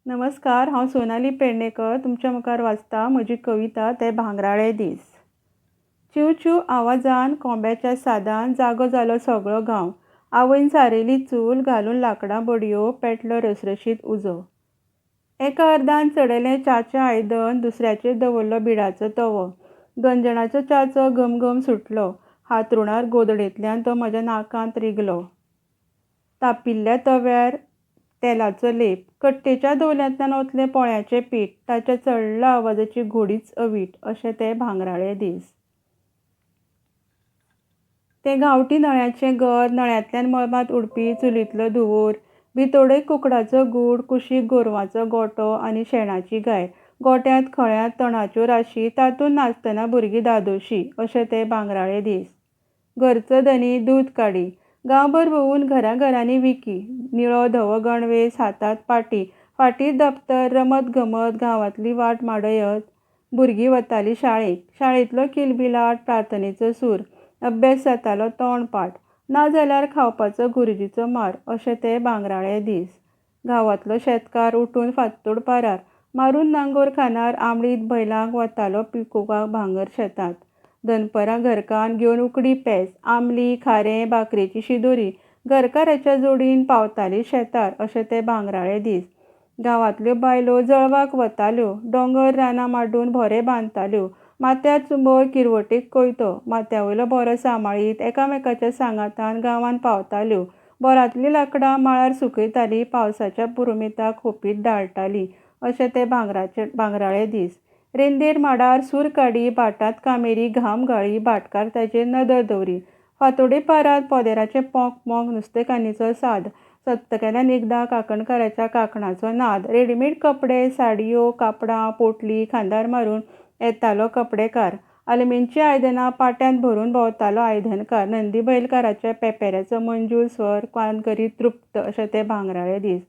नमस्कार, हांव सोनाली पेडणेकर तुमच्या मुखार वाचता म्हजी कविता ते भांगराळे दीस. चिव चिव आवाजान कोंब्याच्या सादान जागो जालो सगळो गांव. आवयन सारयली चूल घालून लांकडां बडयो पेटलो रसरशीत उजो. एका अर्दान चडयलें च्याचें आयदन, दुसऱ्याचेर दवरलो बिडाचो तवो. गंजणाचो च्याचो घमघम सुटलो. हांतरुणार गोदडेंतल्यान तो म्हज्या नाकांत रिगलो. तापिल्ल्या तव्यार तेलाचो लेप, कट्टेच्या दवल्यांतल्यान ओतलें पोळ्याचें पीठ, ताच्या चडल्या आवाजाची घोडीच अवीट. अशें ते भांगराळे दीस. तें गांवठी नळ्याचें घर, नळ्यांतल्यान मळबांत उडपी चुलींतलो धुंवोर, भितोडे कुकडाचो गूड, कुशीक गोरवांचो गोठो आनी शेणाची गाय. गोठ्यांत खळ्यांत तणाच्यो राशी, तातूंत नाचतना भुरगीं धादोशी. अशें ते भांगराळे दीस. घरचो धनी दूद काडी, गांवभर भोंवून घरांनी विकी. निळो धवो गणवेश, हातांत पाटी, फाटीर दप्तर, रमत गमत गांवांतली वाट माडयत. भुरगीं वतालीं शाळेक. शाळेंतलो किलबिलाट, प्रार्थनेचो सूर, अभ्यास जातालो तोंडपाठ, ना जाल्यार खावपाचो गुरुजीचो मार. अशें ते भांगराळे दीस. गांवांतलो शेतकार उठून फांतोड पारार, मारून नांगोर खांदार आमळीत बैलांक वतालो पिकोवपाक भांगर शेतांत. दनपरां घरकान्न घेवन उकडी पेज, आमली, खारें, भाकरेची शिदोरी घरकाराच्या जोडीन पावतालीं शेतार. अशें ते भांगराळे दीस. गांवांतल्यो बायलो जळवाक वताल्यो, दोंगर रानां माड्डून भोरे बांदताल्यो. माथ्यार चुंबळ किरवटेक कोयतो, माथ्यावयलो बोरो सांबाळीत एकामेकाच्या सांगातान गांवांत पावताल्यो. बोरांतलीं लांकडां माळार सुकयतालीं, पावसाच्या पुरुमेताक होपीत ढाळटालीं. अशें ते भांगराळे दीस. रेंदेर माडार सूर काडी, भाटांत कामेरी घाम गाळी, भाटकार ताचेर नदर दवरी. फांतोडे पारार पोदेराचें पोंक पोंक नुस्तेकानीचो साद. सप्तकांतल्यान एकदां काकणकाराच्या कांकणाचो नाद. रेडीमेड कपडे, साडयो, कापडां, पोटली खांदार मारून येतालो कपडेकार. आलमीचीं आयदनां पाट्यांत भरून भोंवतालो आयदनकार. नंदी बैलकाराच्या पेपेऱ्याचो मंजूळ स्वर कान करीत तृप्त. अशें ते भांगराळे दीस.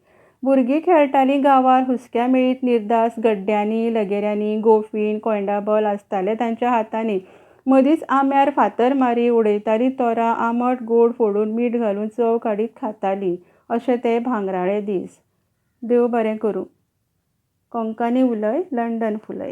भुरगीं खेळटालीं गांवार, हुस्क्या मेळीत निर्दास. गड्ड्यांनी, लगेऱ्यांनी, गोफीन, कोयंडाबॉल आसताले तांच्या हातांनी. मदींच आंब्यार फातर मारी उडयतालीं तोरां, आंबट गोड फोडून मीठ घालून चव काडीत खातालीं. अशें ते भांगराळे दीस. देव बरें करूं. कोंकणी उलय, लंडन फुलय.